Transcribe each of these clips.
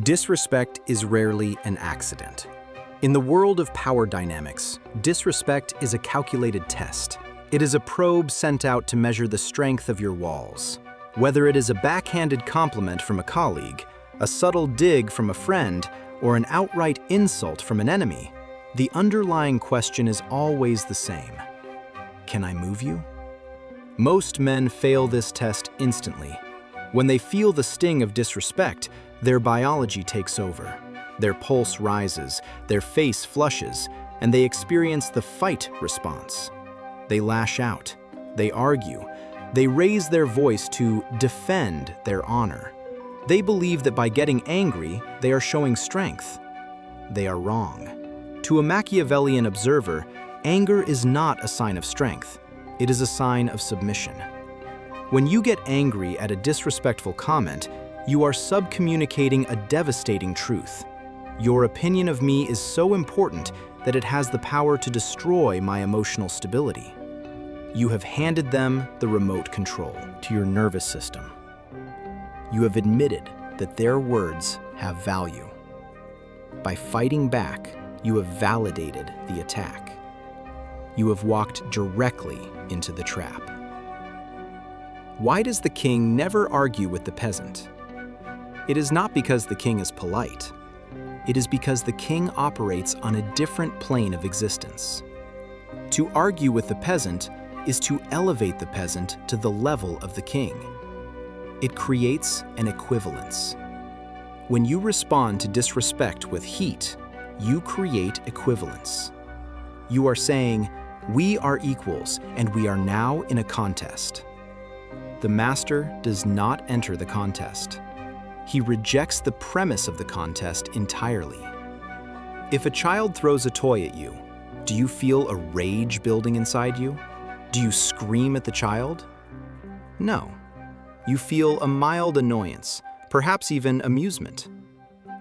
Disrespect is rarely an accident. In the world of power dynamics, disrespect is a calculated test. It is a probe sent out to measure the strength of your walls. Whether it is a backhanded compliment from a colleague, a subtle dig from a friend, or an outright insult from an enemy, the underlying question is always the same. Can I move you? Most men fail this test instantly. When they feel the sting of disrespect, their biology takes over. Their pulse rises, their face flushes, and they experience the fight response. They lash out, they argue, they raise their voice to defend their honor. They believe that by getting angry, they are showing strength. They are wrong. To a Machiavellian observer, anger is not a sign of strength. It is a sign of submission. When you get angry at a disrespectful comment, you are subcommunicating a devastating truth. Your opinion of me is so important that it has the power to destroy my emotional stability. You have handed them the remote control to your nervous system. You have admitted that their words have value. By fighting back, you have validated the attack. You have walked directly into the trap. Why does the king never argue with the peasant? It is not because the king is polite. It is because the king operates on a different plane of existence. To argue with the peasant is to elevate the peasant to the level of the king. It creates an equivalence. When you respond to disrespect with heat, you create equivalence. You are saying, "We are equals, and we are now in a contest." The master does not enter the contest. He rejects the premise of the contest entirely. If a child throws a toy at you, do you feel a rage building inside you? Do you scream at the child? No. You feel a mild annoyance, perhaps even amusement.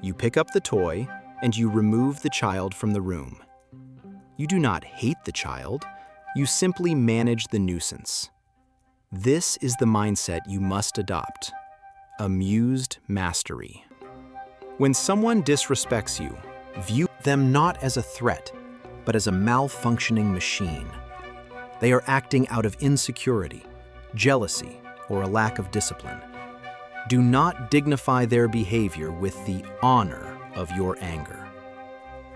You pick up the toy and you remove the child from the room. You do not hate the child, you simply manage the nuisance. This is the mindset you must adopt. Amused mastery. When someone disrespects you, view them not as a threat, but as a malfunctioning machine. They are acting out of insecurity, jealousy, or a lack of discipline. Do not dignify their behavior with the honor of your anger.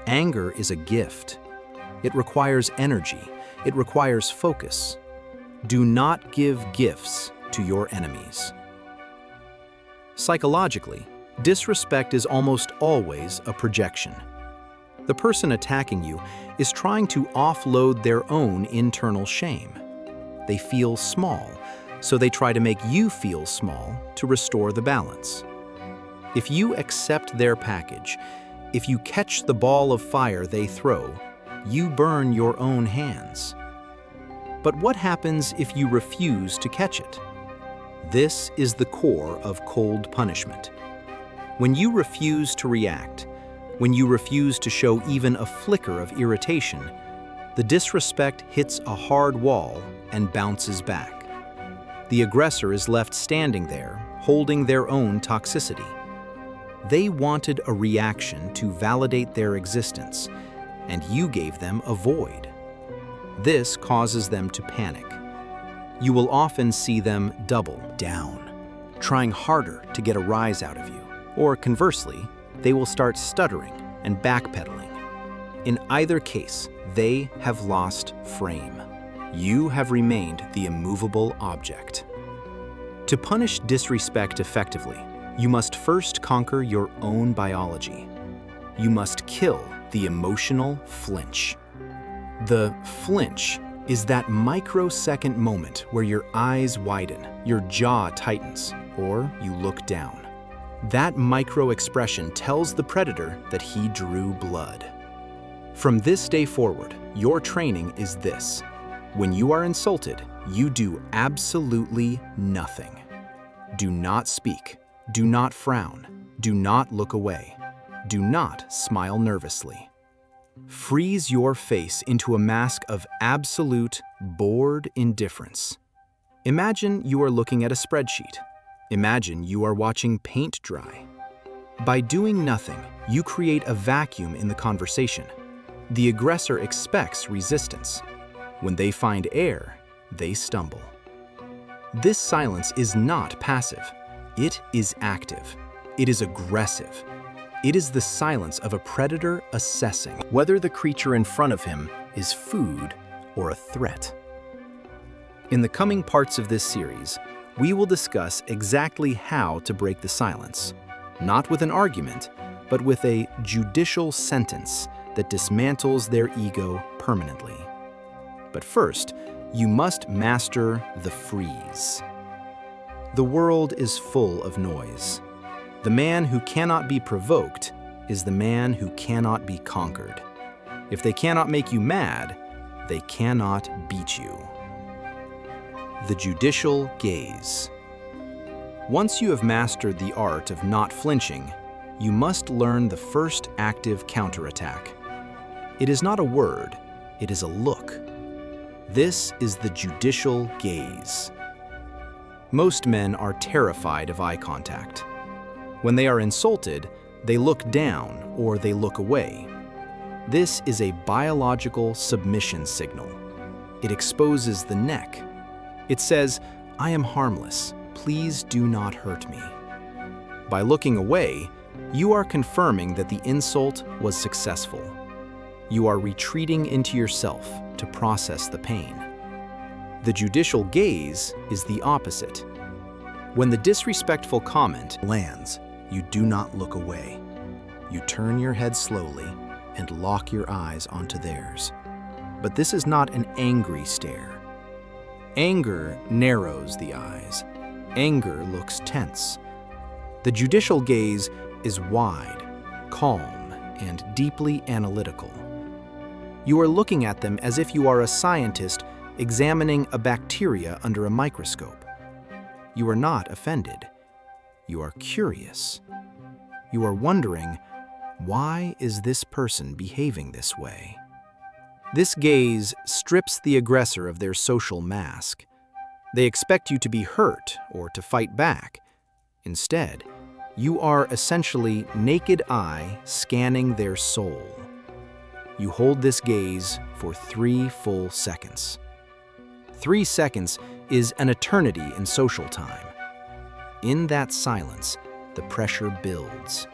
Anger is a gift. It requires energy. It requires focus. Do not give gifts to your enemies. Psychologically, disrespect is almost always a projection. The person attacking you is trying to offload their own internal shame. They feel small, so they try to make you feel small to restore the balance. If you accept their package, if you catch the ball of fire they throw, you burn your own hands. But what happens if you refuse to catch it? This is the core of cold punishment. When you refuse to react, when you refuse to show even a flicker of irritation, the disrespect hits a hard wall and bounces back. The aggressor is left standing there, holding their own toxicity. They wanted a reaction to validate their existence, and you gave them a void. This causes them to panic. You will often see them double down, trying harder to get a rise out of you, or conversely, they will start stuttering and backpedaling. In either case, they have lost frame. You have remained the immovable object. To punish disrespect effectively, you must first conquer your own biology. You must kill the emotional flinch. The flinch is that microsecond moment where your eyes widen, your jaw tightens, or you look down. That micro-expression tells the predator that he drew blood. From this day forward, your training is this. When you are insulted, you do absolutely nothing. Do not speak. Do not frown. Do not look away. Do not smile nervously. Freeze your face into a mask of absolute, bored indifference. Imagine you are looking at a spreadsheet. Imagine you are watching paint dry. By doing nothing, you create a vacuum in the conversation. The aggressor expects resistance. When they find air, they stumble. This silence is not passive. It is active. It is aggressive. It is the silence of a predator assessing whether the creature in front of him is food or a threat. In the coming parts of this series, we will discuss exactly how to break the silence, not with an argument, but with a judicial sentence that dismantles their ego permanently. But first, you must master the freeze. The world is full of noise. The man who cannot be provoked is the man who cannot be conquered. If they cannot make you mad, they cannot beat you. The Judicial Gaze. Once you have mastered the art of not flinching, you must learn the first active counterattack. It is not a word, it is a look. This is the Judicial Gaze. Most men are terrified of eye contact. When they are insulted, they look down or they look away. This is a biological submission signal. It exposes the neck. It says, "I am harmless. Please do not hurt me." By looking away, you are confirming that the insult was successful. You are retreating into yourself to process the pain. The Judicial Gaze is the opposite. When the disrespectful comment lands, you do not look away. You turn your head slowly and lock your eyes onto theirs. But this is not an angry stare. Anger narrows the eyes. Anger looks tense. The Judicial Gaze is wide, calm, and deeply analytical. You are looking at them as if you are a scientist examining a bacteria under a microscope. You are not offended. You are curious. You are wondering, why is this person behaving this way? This gaze strips the aggressor of their social mask. They expect you to be hurt or to fight back. Instead, you are essentially naked eye scanning their soul. You hold this gaze for 3 full seconds. 3 seconds is an eternity in social time. In that silence, the pressure builds.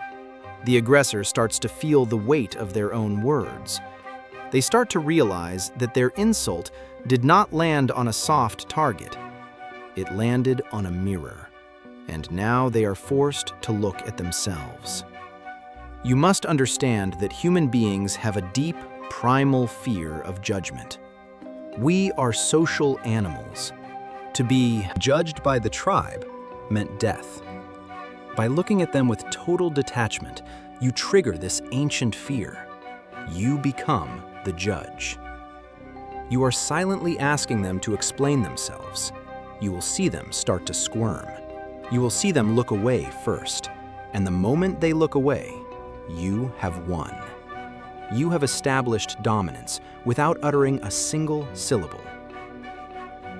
The aggressor starts to feel the weight of their own words. They start to realize that their insult did not land on a soft target. It landed on a mirror, and now they are forced to look at themselves. You must understand that human beings have a deep, primal fear of judgment. We are social animals. To be judged by the tribe meant death. By looking at them with total detachment, you trigger this ancient fear. You become the judge. You are silently asking them to explain themselves. You will see them start to squirm. You will see them look away first, and the moment they look away, you have won. You have established dominance without uttering a single syllable.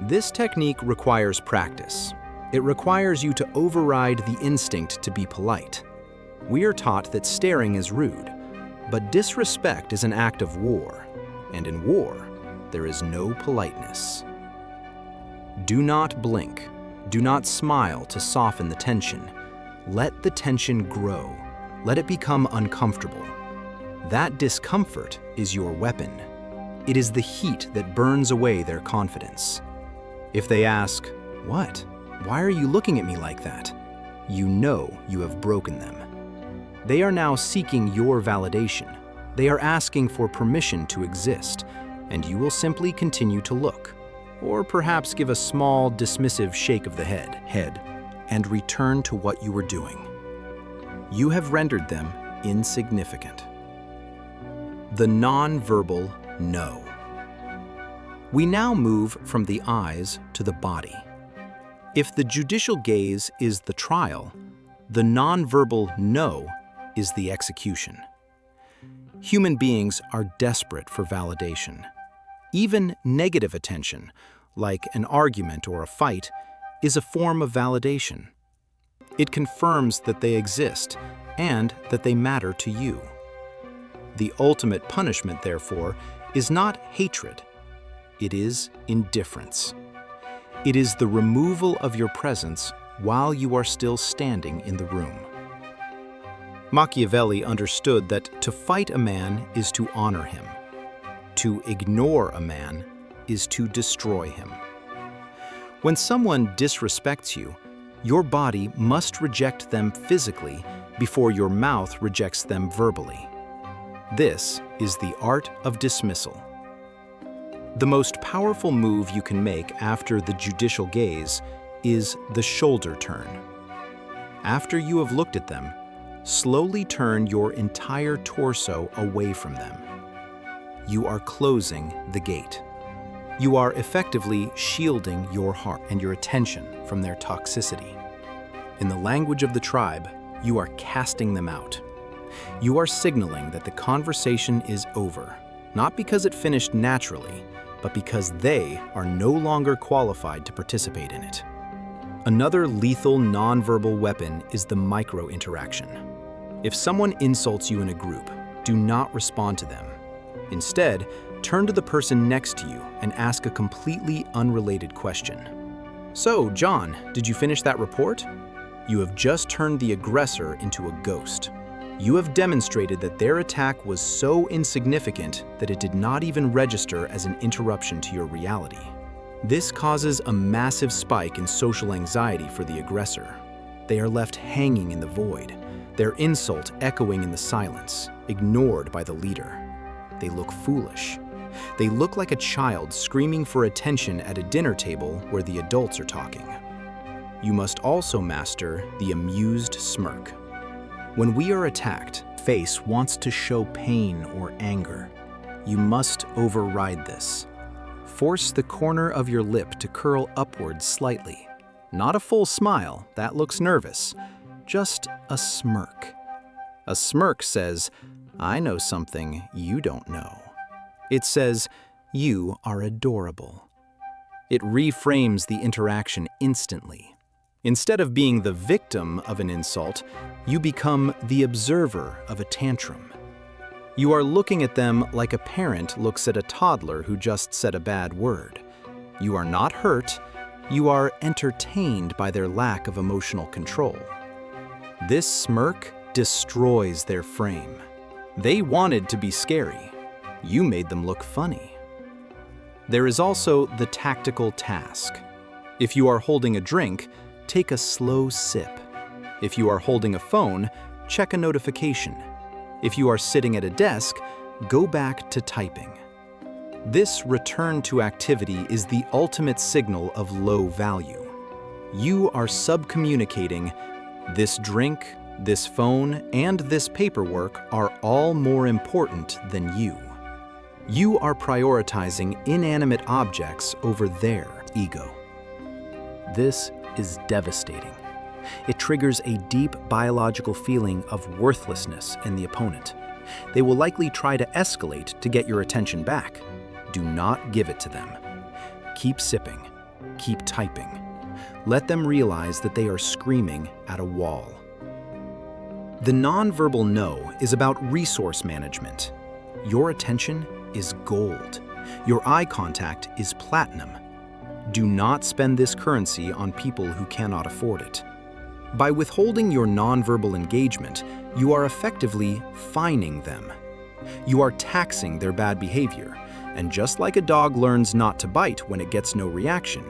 This technique requires practice. It requires you to override the instinct to be polite. We are taught that staring is rude, but disrespect is an act of war, and in war, there is no politeness. Do not blink. Do not smile to soften the tension. Let the tension grow. Let it become uncomfortable. That discomfort is your weapon. It is the heat that burns away their confidence. If they ask, "What? Why are you looking at me like that?" you know you have broken them. They are now seeking your validation. They are asking for permission to exist, and you will simply continue to look, or perhaps give a small, dismissive shake of the head, and return to what you were doing. You have rendered them insignificant. The non-verbal no. We now move from the eyes to the body. If the Judicial Gaze is the trial, the non-verbal no is the execution. Human beings are desperate for validation. Even negative attention, like an argument or a fight, is a form of validation. It confirms that they exist, and that they matter to you. The ultimate punishment, therefore, is not hatred. It is indifference. It is the removal of your presence while you are still standing in the room. Machiavelli understood that to fight a man is to honor him. To ignore a man is to destroy him. When someone disrespects you, your body must reject them physically before your mouth rejects them verbally. This is the art of dismissal. The most powerful move you can make after the judicial gaze is the shoulder turn. After you have looked at them, slowly turn your entire torso away from them. You are closing the gate. You are effectively shielding your heart and your attention from their toxicity. In the language of the tribe, you are casting them out. You are signaling that the conversation is over, not because it finished naturally, but because they are no longer qualified to participate in it. Another lethal nonverbal weapon is the micro-interaction. If someone insults you in a group, do not respond to them. Instead, turn to the person next to you and ask a completely unrelated question. So, John, did you finish that report? You have just turned the aggressor into a ghost. You have demonstrated that their attack was so insignificant that it did not even register as an interruption to your reality. This causes a massive spike in social anxiety for the aggressor. They are left hanging in the void, their insult echoing in the silence, ignored by the leader. They look foolish. They look like a child screaming for attention at a dinner table where the adults are talking. You must also master the amused smirk. When we are attacked, face wants to show pain or anger. You must override this. Force the corner of your lip to curl upwards slightly. Not a full smile, that looks nervous. Just a smirk. A smirk says, I know something you don't know. It says, you are adorable. It reframes the interaction instantly. Instead of being the victim of an insult, you become the observer of a tantrum. You are looking at them like a parent looks at a toddler who just said a bad word. You are not hurt, you are entertained by their lack of emotional control. This smirk destroys their frame. They wanted to be scary. You made them look funny. There is also the tactical task. If you are holding a drink, take a slow sip. If you are holding a phone, check a notification. If you are sitting at a desk, go back to typing. This return to activity is the ultimate signal of low value. You are subcommunicating, this drink, this phone, and this paperwork are all more important than you. You are prioritizing inanimate objects over their ego. This is devastating. It triggers a deep biological feeling of worthlessness in the opponent. They will likely try to escalate to get your attention back. Do not give it to them. Keep sipping. Keep typing. Let them realize that they are screaming at a wall. The nonverbal no is about resource management. Your attention is gold. Your eye contact is platinum. Do not spend this currency on people who cannot afford it. By withholding your nonverbal engagement, you are effectively fining them. You are taxing their bad behavior, and just like a dog learns not to bite when it gets no reaction,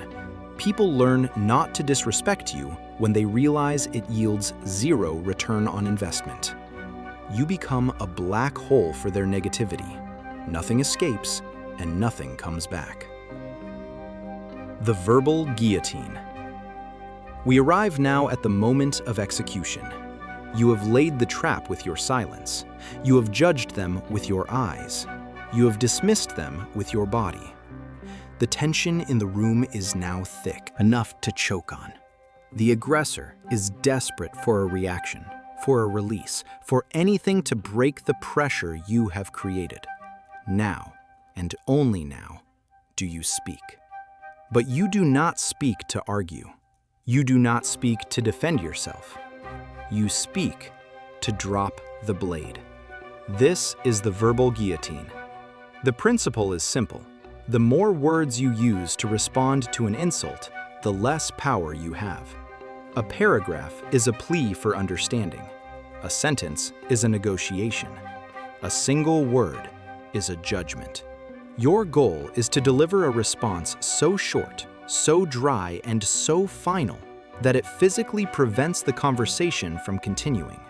people learn not to disrespect you when they realize it yields zero return on investment. You become a black hole for their negativity. Nothing escapes, and nothing comes back. The verbal guillotine. We arrive now at the moment of execution. You have laid the trap with your silence. You have judged them with your eyes. You have dismissed them with your body. The tension in the room is now thick, enough to choke on. The aggressor is desperate for a reaction, for a release, for anything to break the pressure you have created. Now, and only now, do you speak. But you do not speak to argue. You do not speak to defend yourself. You speak to drop the blade. This is the verbal guillotine. The principle is simple. The more words you use to respond to an insult, the less power you have. A paragraph is a plea for understanding. A sentence is a negotiation. A single word is a judgment. Your goal is to deliver a response so short, so dry, and so final that it physically prevents the conversation from continuing.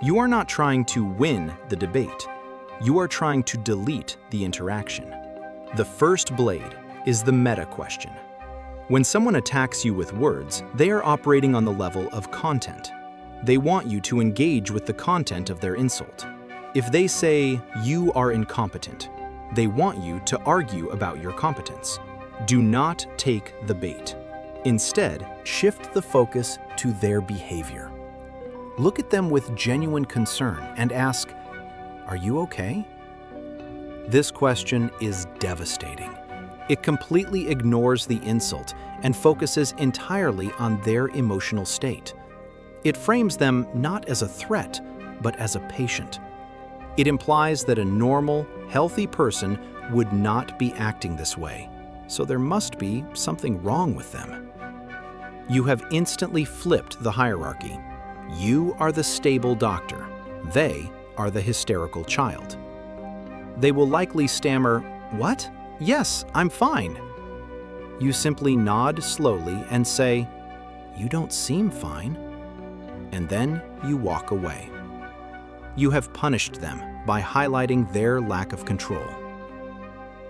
You are not trying to win the debate. You are trying to delete the interaction. The first blade is the meta question. When someone attacks you with words, they are operating on the level of content. They want you to engage with the content of their insult. If they say, "You are incompetent," they want you to argue about your competence. Do not take the bait. Instead, shift the focus to their behavior. Look at them with genuine concern and ask, "Are you okay?" This question is devastating. It completely ignores the insult and focuses entirely on their emotional state. It frames them not as a threat, but as a patient. It implies that a normal, healthy person would not be acting this way, so there must be something wrong with them. You have instantly flipped the hierarchy. You are the stable doctor. They are the hysterical child. They will likely stammer, "What? Yes, I'm fine." You simply nod slowly and say, "You don't seem fine." And then you walk away. You have punished them by highlighting their lack of control.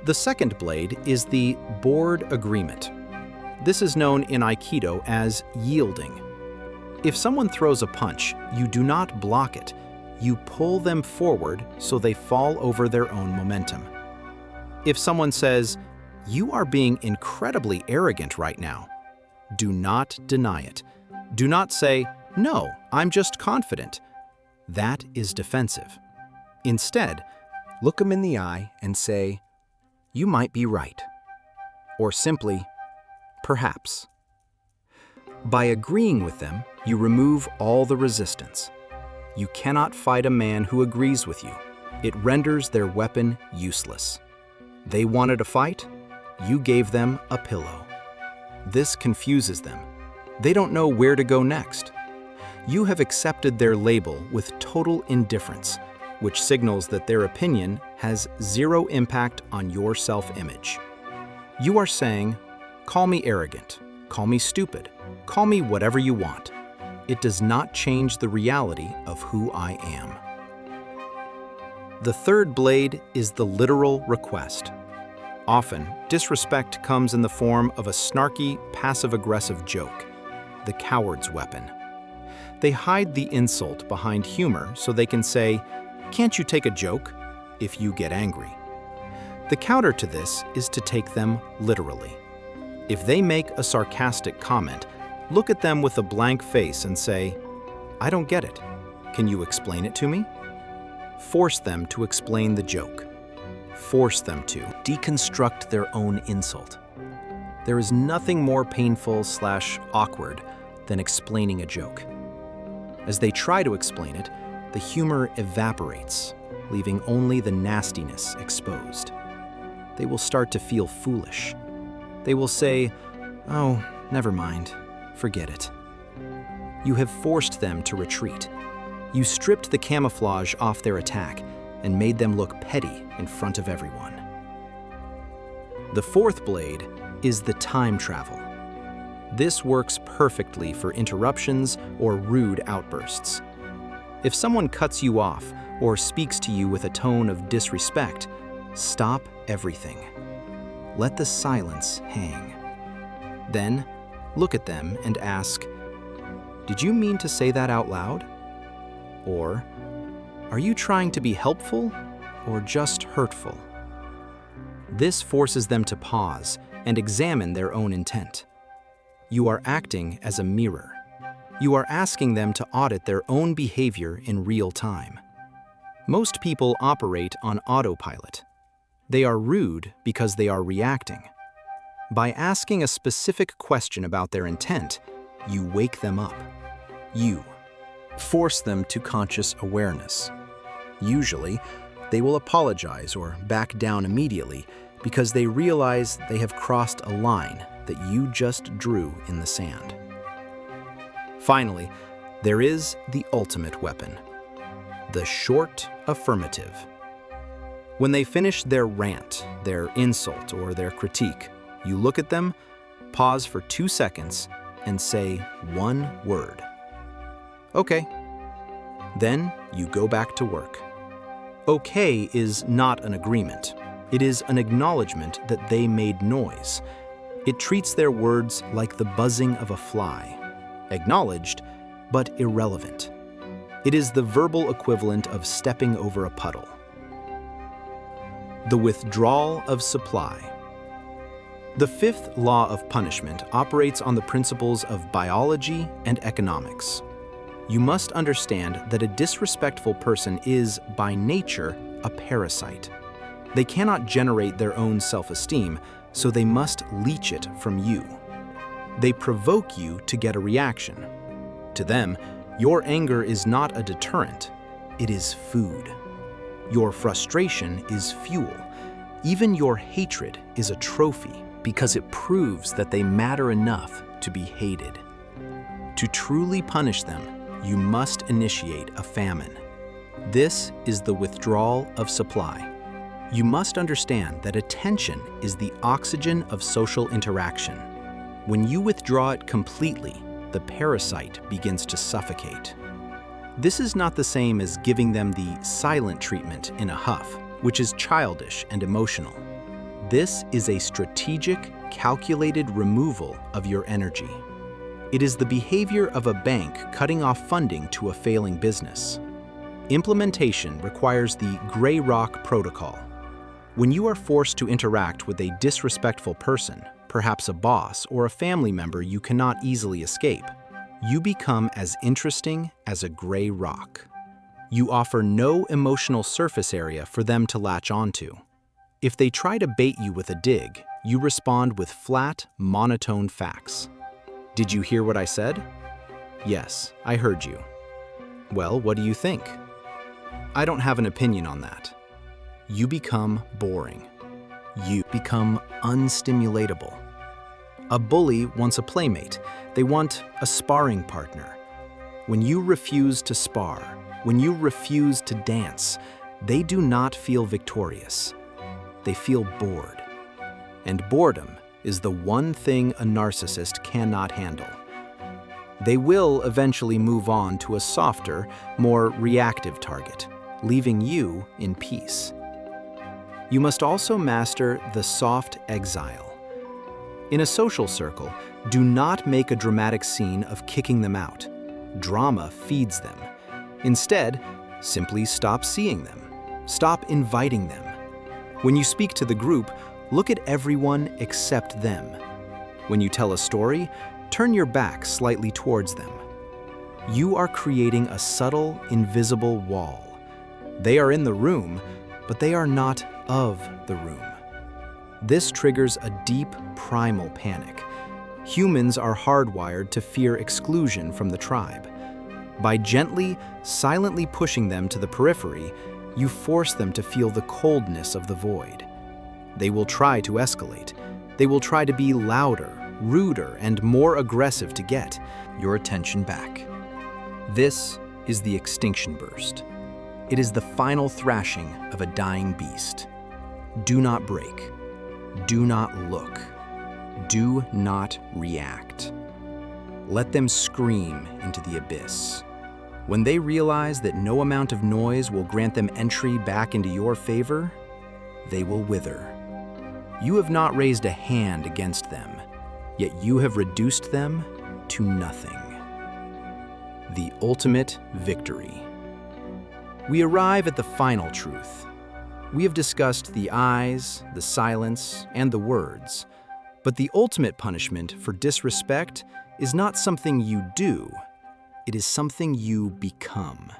The second blade is the board agreement. This is known in Aikido as yielding. If someone throws a punch, you do not block it. You pull them forward so they fall over their own momentum. If someone says, "You are being incredibly arrogant right now," do not deny it. Do not say, "No, I'm just confident." That is defensive. Instead, look them in the eye and say, "You might be right." Or simply, "Perhaps." By agreeing with them, you remove all the resistance. You cannot fight a man who agrees with you. It renders their weapon useless. They wanted a fight, you gave them a pillow. This confuses them. They don't know where to go next. You have accepted their label with total indifference, which signals that their opinion has zero impact on your self-image. You are saying, "Call me arrogant, call me stupid, call me whatever you want. It does not change the reality of who I am." The third blade is the literal request. Often, disrespect comes in the form of a snarky, passive-aggressive joke, the coward's weapon. They hide the insult behind humor so they can say, "Can't you take a joke?" if you get angry. The counter to this is to take them literally. If they make a sarcastic comment, look at them with a blank face and say, "I don't get it. Can you explain it to me?" Force them to explain the joke. Force them to deconstruct their own insult. There is nothing more painful/awkward than explaining a joke. As they try to explain it, the humor evaporates, leaving only the nastiness exposed. They will start to feel foolish. They will say, "Oh, never mind. Forget it." You have forced them to retreat. You stripped the camouflage off their attack and made them look petty in front of everyone. The fourth blade is the time travel. This works perfectly for interruptions or rude outbursts. If someone cuts you off or speaks to you with a tone of disrespect, stop everything. Let the silence hang. Then, look at them and ask, "Did you mean to say that out loud?" Or, "Are you trying to be helpful or just hurtful?" This forces them to pause and examine their own intent. You are acting as a mirror. You are asking them to audit their own behavior in real time. Most people operate on autopilot. They are rude because they are reacting. By asking a specific question about their intent, you wake them up. You, Force them to conscious awareness. Usually, they will apologize or back down immediately because they realize they have crossed a line that you just drew in the sand. Finally, there is the ultimate weapon, the short affirmative. When they finish their rant, their insult, or their critique, you look at them, pause for 2 seconds, and say one word. Okay. Then you go back to work. Okay is not an agreement. It is an acknowledgement that they made noise. It treats their words like the buzzing of a fly. Acknowledged, but irrelevant. It is the verbal equivalent of stepping over a puddle. The withdrawal of supply. The fifth law of punishment operates on the principles of biology and economics. You must understand that a disrespectful person is, by nature, a parasite. They cannot generate their own self-esteem, so they must leech it from you. They provoke you to get a reaction. To them, your anger is not a deterrent, it is food. Your frustration is fuel. Even your hatred is a trophy because it proves that they matter enough to be hated. To truly punish them, you must initiate a famine. This is the withdrawal of supply. You must understand that attention is the oxygen of social interaction. When you withdraw it completely, the parasite begins to suffocate. This is not the same as giving them the silent treatment in a huff, which is childish and emotional. This is a strategic, calculated removal of your energy. It is the behavior of a bank cutting off funding to a failing business. Implementation requires the Gray Rock Protocol. When you are forced to interact with a disrespectful person, perhaps a boss or a family member you cannot easily escape, you become as interesting as a gray rock. You offer no emotional surface area for them to latch onto. If they try to bait you with a dig, you respond with flat, monotone facts. Did you hear what I said? Yes, I heard you. Well, what do you think? I don't have an opinion on that. You become boring. You become unstimulatable. A bully wants a playmate. They want a sparring partner. When you refuse to spar, when you refuse to dance, they do not feel victorious. They feel bored. And boredom is the one thing a narcissist cannot handle. They will eventually move on to a softer, more reactive target, leaving you in peace. You must also master the soft exile. In a social circle, do not make a dramatic scene of kicking them out. Drama feeds them. Instead, simply stop seeing them. Stop inviting them. When you speak to the group, look at everyone except them. When you tell a story, turn your back slightly towards them. You are creating a subtle, invisible wall. They are in the room, but they are not of the room. This triggers a deep, primal panic. Humans are hardwired to fear exclusion from the tribe. By gently, silently pushing them to the periphery, you force them to feel the coldness of the void. They will try to escalate. They will try to be louder, ruder, and more aggressive to get your attention back. This is the extinction burst. It is the final thrashing of a dying beast. Do not break. Do not look. Do not react. Let them scream into the abyss. When they realize that no amount of noise will grant them entry back into your favor, they will wither. You have not raised a hand against them, yet you have reduced them to nothing. The ultimate victory. We arrive at the final truth. We have discussed the eyes, the silence, and the words, but the ultimate punishment for disrespect is not something you do, it is something you become.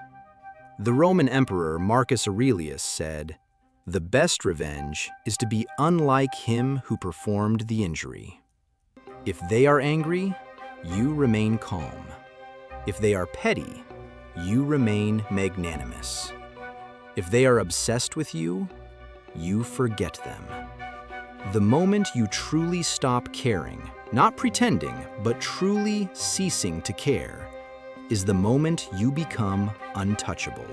The Roman Emperor Marcus Aurelius said, "The best revenge is to be unlike him who performed the injury." If they are angry, you remain calm. If they are petty, you remain magnanimous. If they are obsessed with you, you forget them. The moment you truly stop caring, not pretending, but truly ceasing to care, is the moment you become untouchable.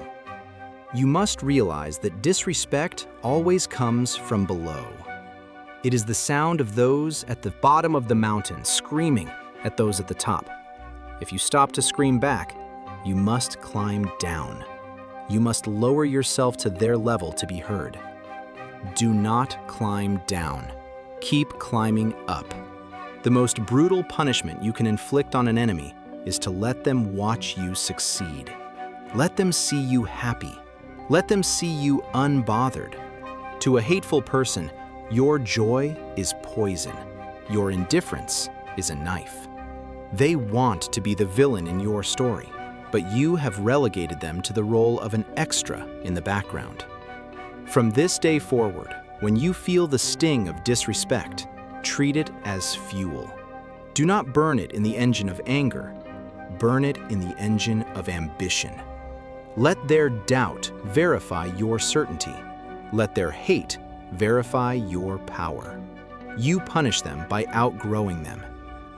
You must realize that disrespect always comes from below. It is the sound of those at the bottom of the mountain screaming at those at the top. If you stop to scream back, you must climb down. You must lower yourself to their level to be heard. Do not climb down. Keep climbing up. The most brutal punishment you can inflict on an enemy is to let them watch you succeed. Let them see you happy. Let them see you unbothered. To a hateful person, your joy is poison. Your indifference is a knife. They want to be the villain in your story, but you have relegated them to the role of an extra in the background. From this day forward, when you feel the sting of disrespect, treat it as fuel. Do not burn it in the engine of anger. Burn it in the engine of ambition. Let their doubt verify your certainty. Let their hate verify your power. You punish them by outgrowing them.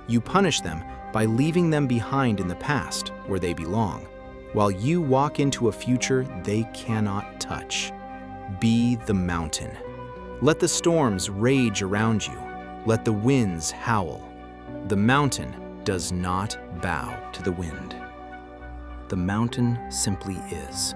You punish them by leaving them behind in the past where they belong, while you walk into a future they cannot touch. Be the mountain. Let the storms rage around you. Let the winds howl. The mountain does not bow to the wind. The mountain simply is.